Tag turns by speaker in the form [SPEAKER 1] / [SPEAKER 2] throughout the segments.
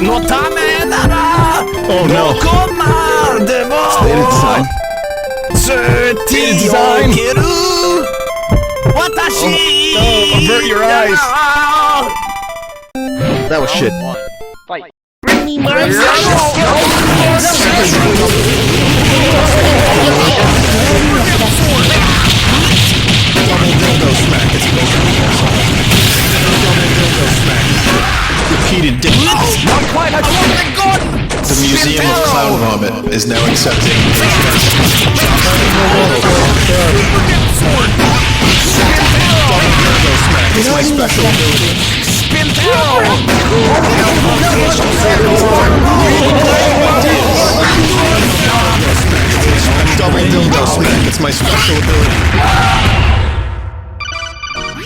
[SPEAKER 1] のためなら
[SPEAKER 2] Oh no.
[SPEAKER 1] どこまでも
[SPEAKER 2] Stated design.
[SPEAKER 1] 月を受ける私
[SPEAKER 2] Oh, no, avert your eyes. That was shit.
[SPEAKER 3] Fight.
[SPEAKER 2] Repeated dick.
[SPEAKER 1] Not quite a good.
[SPEAKER 2] The Museum of Cloud Vomit is now accepting. It's my special ability.
[SPEAKER 1] Spin down.
[SPEAKER 2] Double dildo smack. It's my special ability.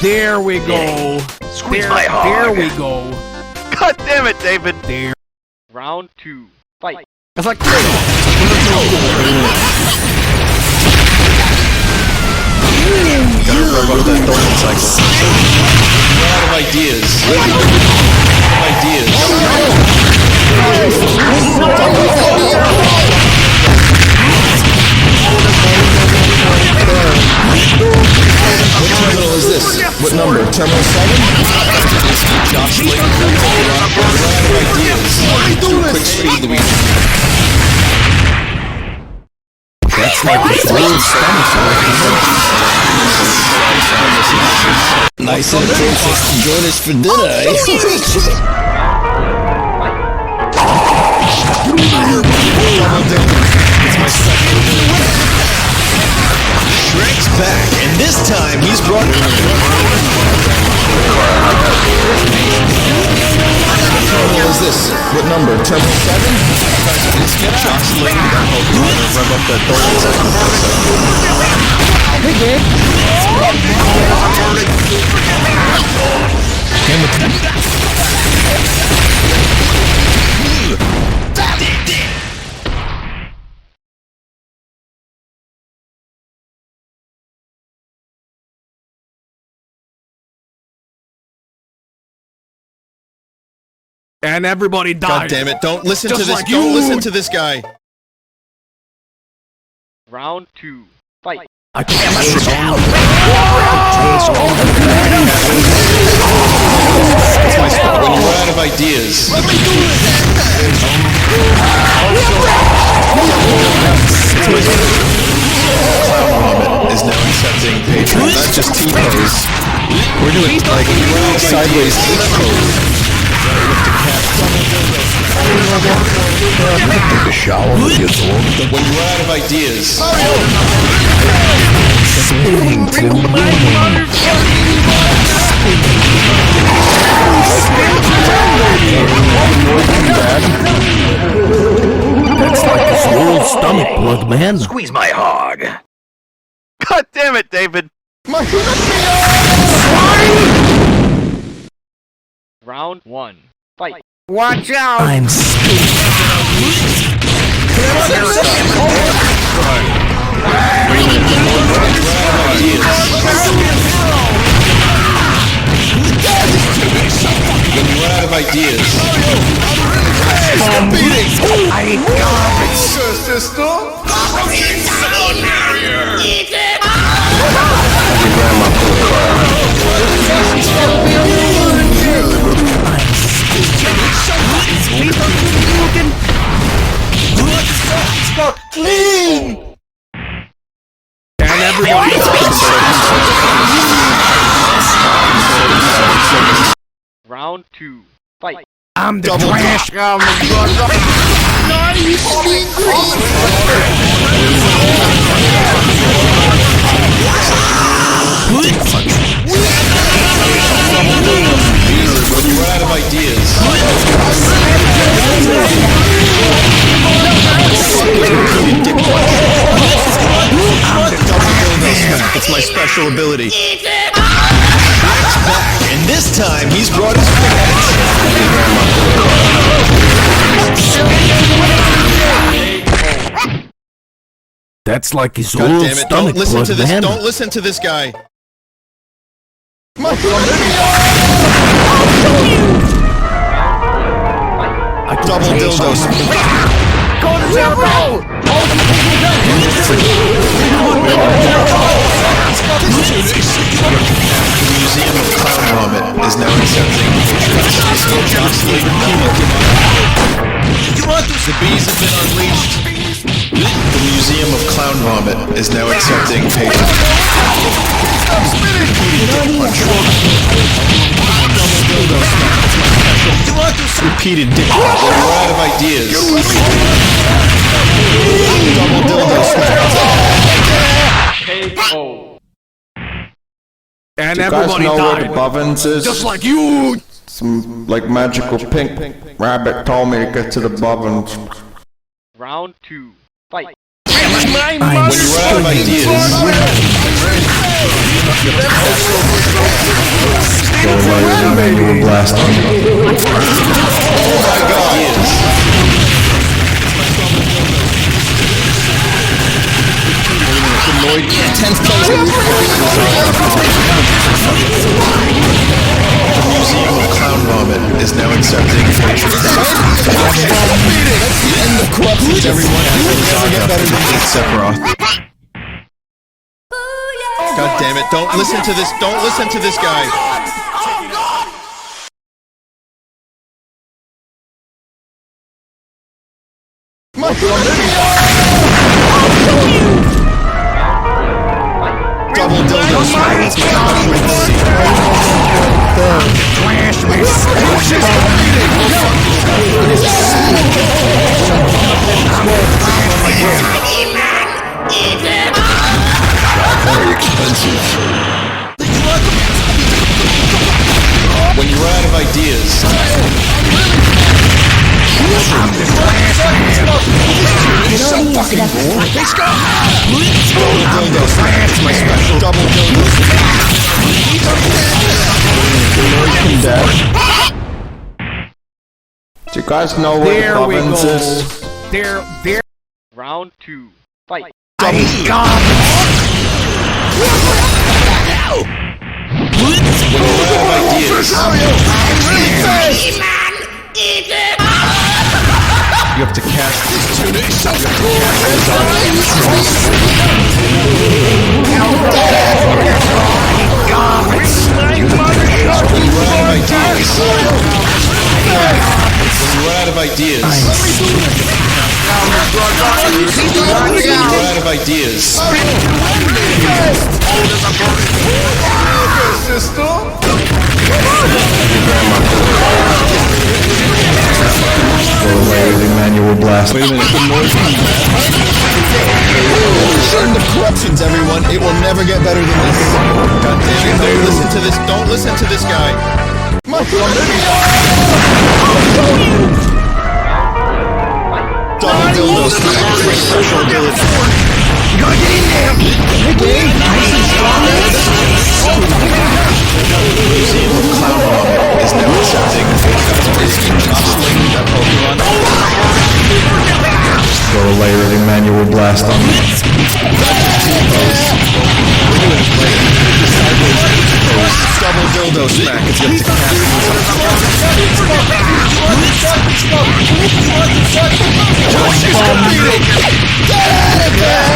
[SPEAKER 1] There we go.
[SPEAKER 3] Squeeze my hog.
[SPEAKER 1] There we go.
[SPEAKER 3] God damn it, David.
[SPEAKER 1] There.
[SPEAKER 3] Round 2. Fight.
[SPEAKER 1] It's like
[SPEAKER 2] Gotta rev up that donut cycle. We're out of ideas. What terminal is this? What number? Terminal 7? Jostling. We're out of ideas. Quick speed, Luigi. That's like the full nice and princess to join us for dinner, eh? Shrek's back, and this time he's brought... What terminal is this? What number? Terminal 7? Let's get jostling. Rev up that donut cycle. Hey, Gabe.
[SPEAKER 1] and everybody died.
[SPEAKER 2] God damn it! Don't listen
[SPEAKER 1] Just
[SPEAKER 2] to this.
[SPEAKER 1] like
[SPEAKER 2] Don't
[SPEAKER 1] you.
[SPEAKER 2] listen to this guy.
[SPEAKER 3] Round 2. Fight.
[SPEAKER 1] I can't
[SPEAKER 2] It's my spot. When you run out of ideas. Clown Vomit is now accepting patrons, not just T-pose. We're doing like sideways T-pose. Take a shower with your dog. But when you run out of ideas. Spinning to
[SPEAKER 1] That's like his whole stomach plug, man.
[SPEAKER 3] Squeeze my hog. God damn it, David. Round 1. Fight.
[SPEAKER 1] Watch out!
[SPEAKER 4] I'm
[SPEAKER 2] When you run out of ideas.
[SPEAKER 1] Clean! And everybody
[SPEAKER 3] Round 2. Fight.
[SPEAKER 1] I'm the trash.
[SPEAKER 2] When you run out of ideas. It's my special ability. Shrek's back, and this time he's brought his friends.
[SPEAKER 1] That's like his
[SPEAKER 2] God
[SPEAKER 1] whole
[SPEAKER 2] damn it!
[SPEAKER 1] stomach
[SPEAKER 2] Don't listen
[SPEAKER 1] plug,
[SPEAKER 2] to this.
[SPEAKER 1] man.
[SPEAKER 2] Don't listen to this guy.
[SPEAKER 1] I
[SPEAKER 2] Double dildos.
[SPEAKER 4] Go to zero!
[SPEAKER 2] The Museum of Clown Vomit is now accepting patrons. The bees have been unleashed. The Museum of Clown Vomit is now accepting patrons. Repeated dick. We're out of ideas. Double dildo smack.
[SPEAKER 3] K.O.
[SPEAKER 1] And
[SPEAKER 5] You guys
[SPEAKER 1] everybody
[SPEAKER 5] know what
[SPEAKER 1] died.
[SPEAKER 5] bobbins is?
[SPEAKER 1] Just like you.
[SPEAKER 5] Some like magical pink rabbit told me to get to the bobbins.
[SPEAKER 3] Round 2. Fight.
[SPEAKER 2] When you run out of ideas,
[SPEAKER 5] You will blast on me.
[SPEAKER 2] oh my god, tenth place. The Museum of Clown Vomit is now accepting patrons. End of corruptions, everyone. Never get better than this, Sephiroth. God damn it! Don't listen to this. Don't listen to this guy. Double dildo smack. Very expensive. When you run out of ideas, double dildo smack. It's my special double dildo smack.
[SPEAKER 5] Do you guys know what
[SPEAKER 1] There we
[SPEAKER 5] bobbins
[SPEAKER 1] go.
[SPEAKER 5] is?
[SPEAKER 1] There.
[SPEAKER 3] Round 2. Fight.
[SPEAKER 2] Double You have to cast When you run out of ideas,
[SPEAKER 5] Manual blast.
[SPEAKER 2] wait a minute, End of corruptions, everyone. It will never get better than this. God damn it, don't listen to this. Don't listen to this guy. Double dildo smack. My special ability. Museum of Clown Vomit is now accepting that Pokemon.
[SPEAKER 5] Go layer the manual blast on me.
[SPEAKER 2] Double dildo smack. It's going to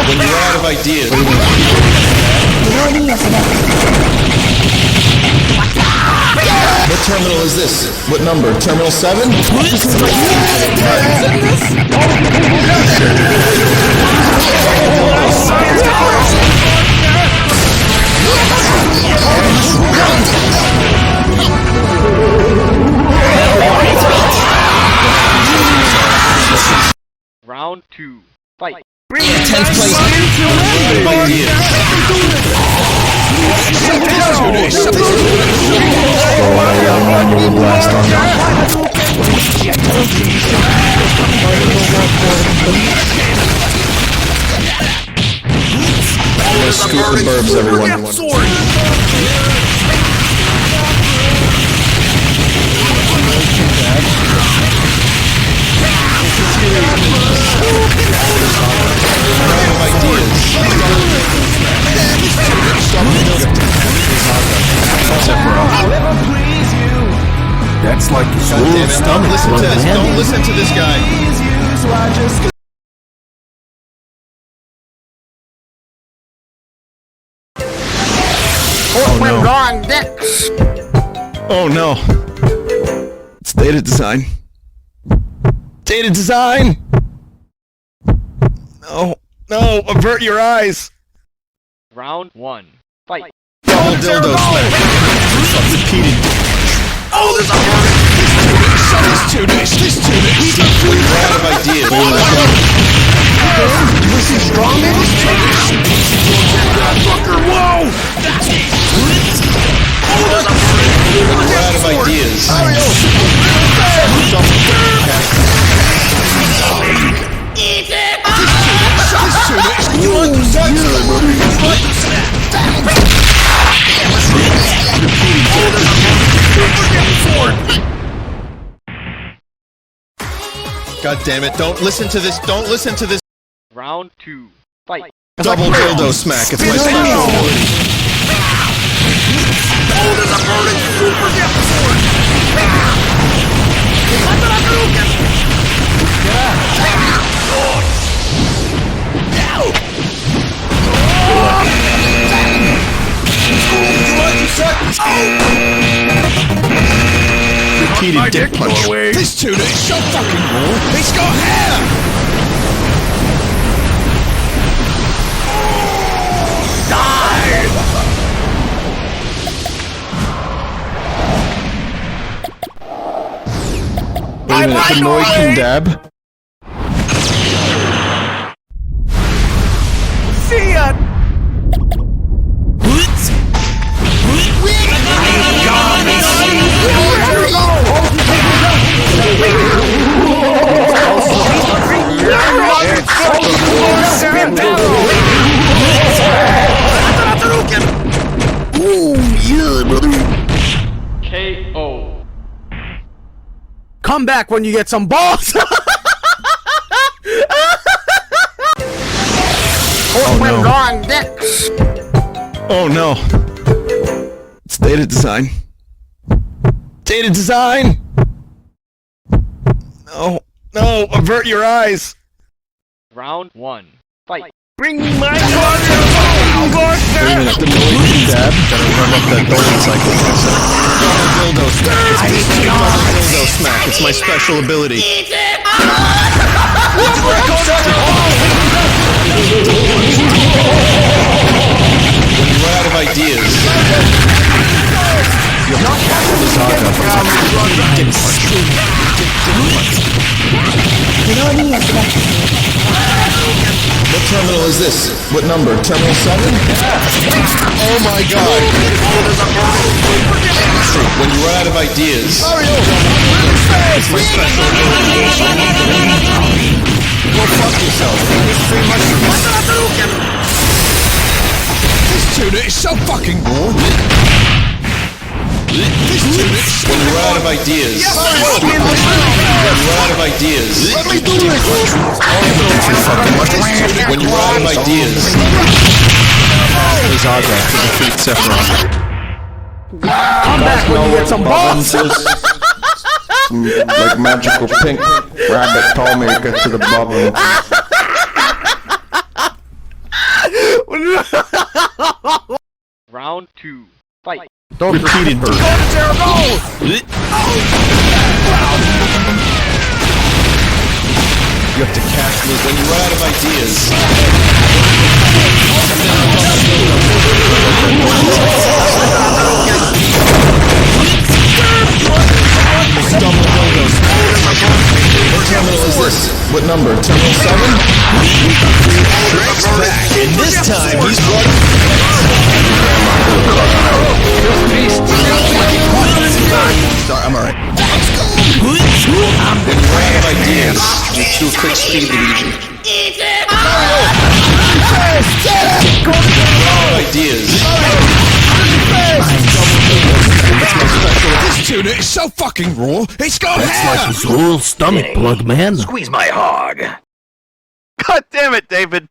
[SPEAKER 2] When you're out of ideas. What terminal is this? What number? Terminal 7?
[SPEAKER 3] Round 2. Fight.
[SPEAKER 2] 10th place.
[SPEAKER 5] Manual blast on me.
[SPEAKER 2] Let's scoop the burbs, everyone.
[SPEAKER 1] That's like a
[SPEAKER 2] God damn
[SPEAKER 1] smooth
[SPEAKER 2] it,
[SPEAKER 1] stomach
[SPEAKER 2] listen to
[SPEAKER 1] plug,
[SPEAKER 2] this.
[SPEAKER 1] man.
[SPEAKER 2] Don't listen to this guy.
[SPEAKER 4] Oh no. Wrong dicks.
[SPEAKER 2] Oh no. It's data design. Data design! No. No, avert your eyes!
[SPEAKER 6] Round 1. Fight.
[SPEAKER 2] Double dildo smack. Stop repeating. Oh, there's a bird! This two-dish! We're out of ideas.
[SPEAKER 4] This is strong, man.
[SPEAKER 2] Whoa! We're out of ideas. God damn it, don't listen to this, don't listen to this.
[SPEAKER 6] Round 2. Fight.
[SPEAKER 2] Double dildo smack, it's my special ability.
[SPEAKER 4] Oh, there's a burning super get sword.
[SPEAKER 2] Repeated dick punch. This tuna is so fucking cool. It's got hair. Wait a minute, the M.U.G.E.N dab?
[SPEAKER 4] See ya.
[SPEAKER 6] KO.
[SPEAKER 4] Come back when you get some balls.
[SPEAKER 2] Oh no.
[SPEAKER 4] Wrong dicks.
[SPEAKER 2] Oh no. It's data design. Data design! No. No, avert your eyes!
[SPEAKER 6] Round 1. Fight.
[SPEAKER 4] Bring me my
[SPEAKER 2] Wait a minute, the M.U.G.E.N dab? Gotta run up that golden cycle for a second. Double dildo smack. Double dildo smack. It's my special ability. When you run out of ideas, you have to tackle the saga. What terminal is this? What number? Terminal 7? Oh my god! When you run out of ideas, it's my special ability. Go fuck yourself. This tuna is so fucking cool. When you run out of ideas, when you run out of ideas, let me do this. When you run out of ideas, there's Agra to defeat Sephiroth.
[SPEAKER 4] Come back when you get some balls.
[SPEAKER 5] Like magical pink rabbit told me to get to the bubble.
[SPEAKER 6] Round 2. Fight.
[SPEAKER 2] Don't repeated bird. You have to catch me when you run out of ideas. What terminal is this? What number? Terminal 7? Shrek's back, and this time he's brought... Sorry, I'm alright. Then you ran out of ideas. You do quick speed, Luigi. Ideas. This tuna is so fucking raw, it's got
[SPEAKER 1] That's
[SPEAKER 2] hair!
[SPEAKER 1] like a smooth stomach plug, man.
[SPEAKER 3] God damn it, David!